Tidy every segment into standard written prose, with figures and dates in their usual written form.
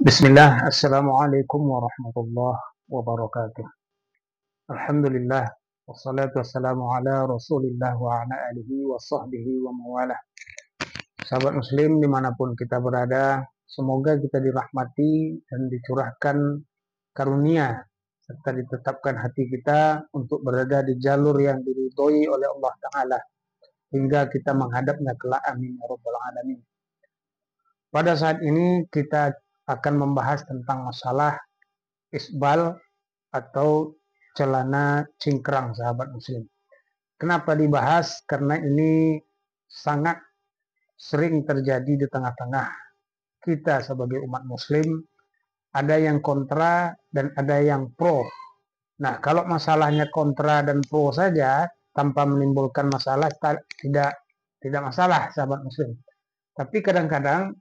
Bismillah, Assalamualaikum warahmatullahi wabarakatuh. Alhamdulillah, wassalatu wassalamu ala rasulillah wa ala alihi wa sahbihi wa mawalah. Sahabat muslim dimanapun kita berada, semoga kita dirahmati dan dicurahkan karunia serta ditetapkan hati kita untuk berada di jalur yang diridhoi oleh Allah Ta'ala hingga kita menghadapnya kelak, amin ya rabbal alamin. Pada saat ini kita akan membahas tentang masalah isbal atau celana cingkrang, sahabat muslim. Kenapa dibahas? Karena ini sangat sering terjadi di tengah-tengah kita sebagai umat muslim. Ada yang kontra dan ada yang pro. Nah, kalau masalahnya kontra dan pro saja tanpa menimbulkan masalah, tidak masalah, sahabat muslim. Tapi kadang-kadang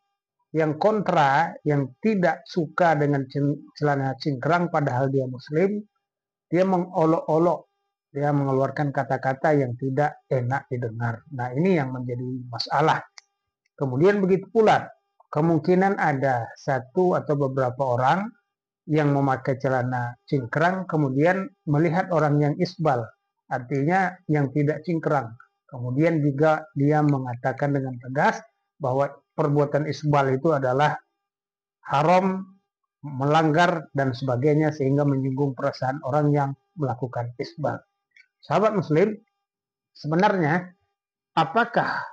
yang kontra, yang tidak suka dengan celana cingkrang padahal dia muslim, dia mengolok-olok, dia mengeluarkan kata-kata yang tidak enak didengar. Nah, ini yang menjadi masalah. Kemudian begitu pula, kemungkinan ada satu atau beberapa orang yang memakai celana cingkrang kemudian melihat orang yang isbal, artinya yang tidak cingkrang. Kemudian juga dia mengatakan dengan tegas bahwa perbuatan isbal itu adalah haram, melanggar dan sebagainya, sehingga menyinggung perasaan orang yang melakukan isbal. Sahabat muslim, sebenarnya apakah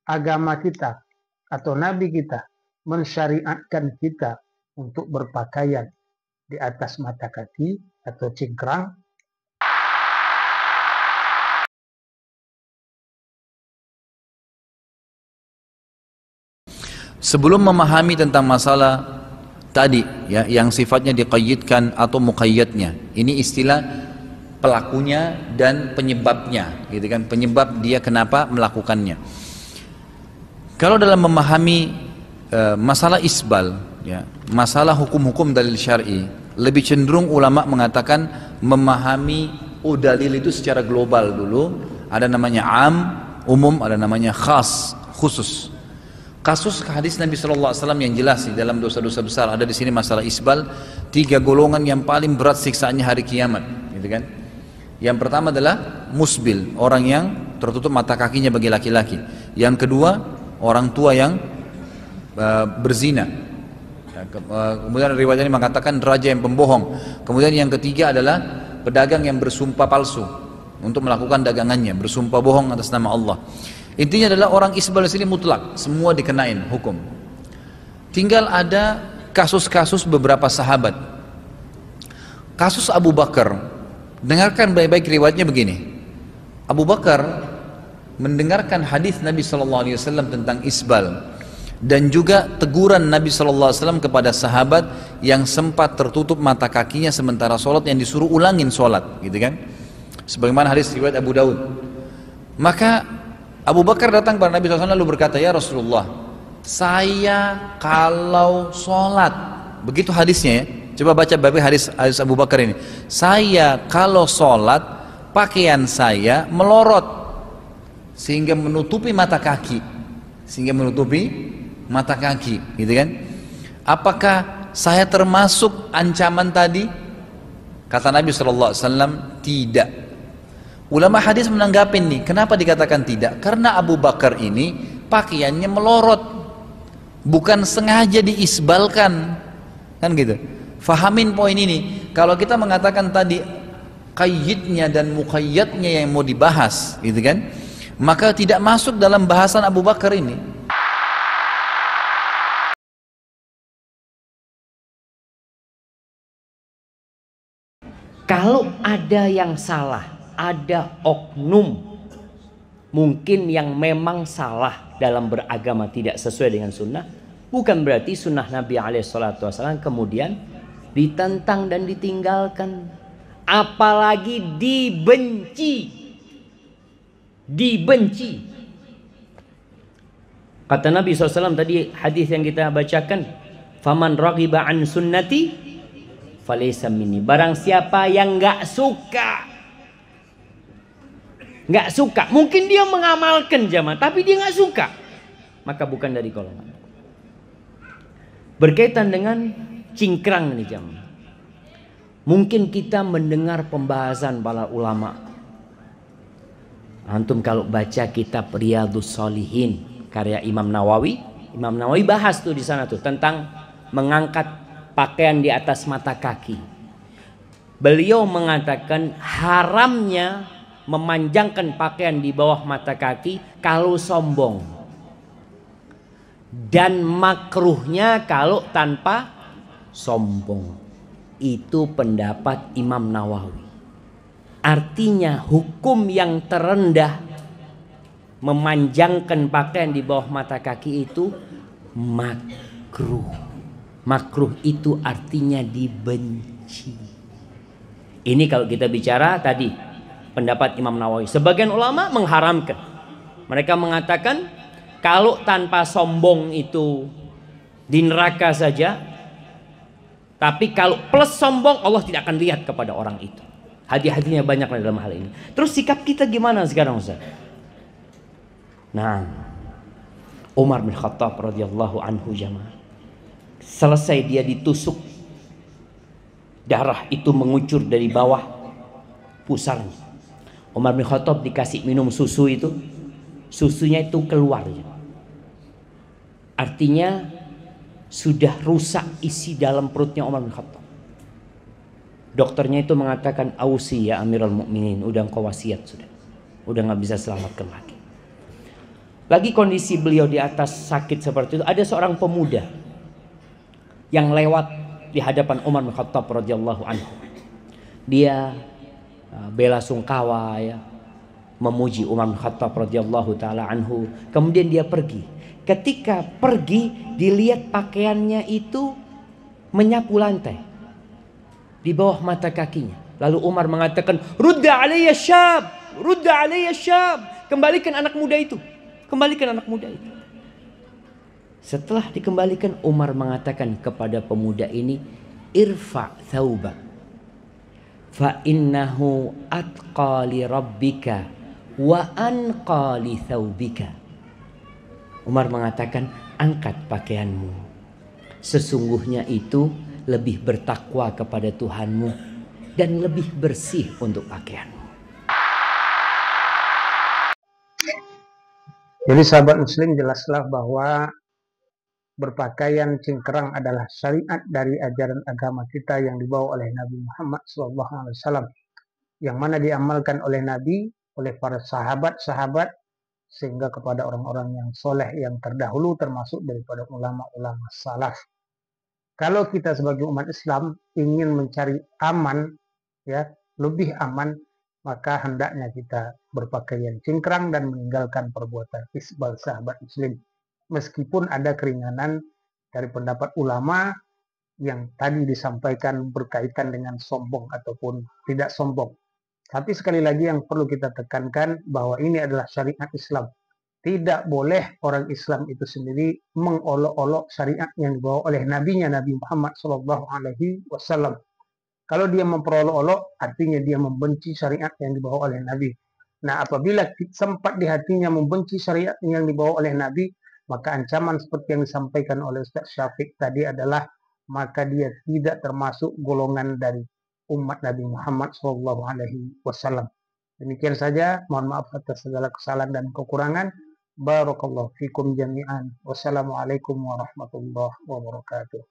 agama kita atau nabi kita mensyariatkan kita untuk berpakaian di atas mata kaki atau cingkrang? Sebelum memahami tentang masalah tadi ya, yang sifatnya diqayyidkan atau muqayyadnya, ini istilah pelakunya dan penyebabnya, gitu kan, penyebab dia kenapa melakukannya. Kalau dalam memahami masalah isbal ya, masalah hukum-hukum dalil syar'i, lebih cenderung ulama mengatakan memahami dalil itu secara global dulu. Ada namanya am, umum, ada namanya khas, khusus. Kasus hadis Nabi SAW yang jelas di dalam dosa-dosa besar ada di sini masalah isbal. 3 golongan yang paling berat siksaannya hari kiamat, gitu kan. Yang pertama adalah musbil, orang yang tertutup mata kakinya bagi laki-laki. Yang kedua, orang tua yang berzina. Kemudian riwayat ini mengatakan raja yang pembohong. Kemudian yang ketiga adalah pedagang yang bersumpah palsu untuk melakukan dagangannya, bersumpah bohong atas nama Allah. Intinya adalah orang isbal di sini mutlak, semua dikenain hukum. Tinggal ada kasus-kasus beberapa sahabat. Kasus Abu Bakar, dengarkan baik-baik riwayatnya begini. Abu Bakar mendengarkan hadis Nabi SAW tentang isbal dan juga teguran Nabi SAW kepada sahabat yang sempat tertutup mata kakinya sementara sholat, yang disuruh ulangin sholat, gitu kan? Sebagaimana hadis riwayat Abu Daud. Maka Abu Bakar datang kepada Nabi SAW lalu berkata, ya Rasulullah, saya kalau sholat, begitu hadisnya ya, coba baca baik hadis Abu Bakar ini. Saya kalau sholat, pakaian saya melorot sehingga menutupi mata kaki, gitu kan? Apakah saya termasuk ancaman tadi? Kata Nabi SAW, tidak. Ulama hadis menanggapi nih, kenapa dikatakan tidak? Karena Abu Bakar ini pakaiannya melorot, bukan sengaja diisbalkan, kan gitu. Fahamin poin ini. Kalau kita mengatakan tadi qayyidnya dan muqayyadnya yang mau dibahas, gitu kan, maka tidak masuk dalam bahasan Abu Bakar ini. Kalau ada yang salah, ada oknum mungkin yang memang salah dalam beragama, tidak sesuai dengan sunnah, bukan berarti sunnah Nabi SAW kemudian ditentang dan ditinggalkan, apalagi dibenci. Kata Nabi SAW tadi, hadis yang kita bacakan, faman raghiba an sunnati falaysa minni, barang siapa yang nggak suka, mungkin dia mengamalkan jamaah tapi dia nggak suka, maka bukan dari golongan. Berkaitan dengan cingkrang nih jam. Mungkin kita mendengar pembahasan para ulama. Antum kalau baca kitab Riyadhus Shalihin karya Imam Nawawi bahas tuh di sana tuh tentang mengangkat pakaian di atas mata kaki. Beliau mengatakan haramnya memanjangkan pakaian di bawah mata kaki kalau sombong, dan makruhnya kalau tanpa sombong. Itu pendapat Imam Nawawi. Artinya hukum yang terendah memanjangkan pakaian di bawah mata kaki itu makruh. Makruh itu artinya dibenci. Ini kalau kita bicara tadi pendapat Imam Nawawi. Sebagian ulama mengharamkan. Mereka mengatakan kalau tanpa sombong itu di neraka saja. Tapi kalau plus sombong, Allah tidak akan lihat kepada orang itu. Hati-hatinya banyak dalam hal ini. Terus sikap kita gimana sekarang Ustaz? Nah, Umar bin Khattab radhiyallahu anhu jamaah. Selesai dia ditusuk, darah itu mengucur dari bawah pusarnya. Umar bin Khattab dikasih minum susu itu, susunya itu keluar. Artinya sudah rusak isi dalam perutnya Umar bin Khattab. Dokternya itu mengatakan, ausi ya Amirul Mukminin, udah engkau wasiat sudah, udah nggak bisa selamatkan lagi. Lagi kondisi beliau di atas sakit seperti itu, ada seorang pemuda yang lewat di hadapan Umar bin Khattab radhiyallahu anhu. Dia bela sungkawa ya, memuji Umar bin Khattab radhiyallahu taala anhu. Kemudian dia pergi. Ketika pergi, dilihat pakaiannya itu menyapu lantai di bawah mata kakinya. Lalu Umar mengatakan, "Rudda alayya syab, rudda alayya syab." Kembalikan anak muda itu. Kembalikan anak muda itu. Setelah dikembalikan, Umar mengatakan kepada pemuda ini, "Irfa thawbak fa innahu atqa li rabbika wa anqa li thawbika." Umar mengatakan, angkat pakaianmu. Sesungguhnya itu lebih bertakwa kepada Tuhanmu dan lebih bersih untuk pakaianmu. Jadi sahabat muslim, jelaslah bahwa berpakaian cingkrang adalah syariat dari ajaran agama kita yang dibawa oleh Nabi Muhammad SAW, yang mana diamalkan oleh Nabi, oleh para sahabat-sahabat, sehingga kepada orang-orang yang soleh yang terdahulu, termasuk daripada ulama-ulama salaf. Kalau kita sebagai umat Islam ingin mencari aman, ya, lebih aman, maka hendaknya kita berpakaian cingkrang dan meninggalkan perbuatan isbal sahabat muslim. Meskipun ada keringanan dari pendapat ulama yang tadi disampaikan berkaitan dengan sombong ataupun tidak sombong. Tapi sekali lagi yang perlu kita tekankan bahwa ini adalah syariat Islam. Tidak boleh orang Islam itu sendiri mengolok-olok syariat yang dibawa oleh nabinya, Nabi Muhammad SAW. Kalau dia memperolok-olok, artinya dia membenci syariat yang dibawa oleh Nabi. Nah, apabila sempat di hatinya membenci syariat yang dibawa oleh Nabi, maka ancaman seperti yang disampaikan oleh Ustaz Syafiq tadi adalah maka dia tidak termasuk golongan dari umat Nabi Muhammad SAW. Demikian saja, mohon maaf atas segala kesalahan dan kekurangan. Barakallahu fikum jami'an. Wassalamualaikum warahmatullahi wabarakatuh.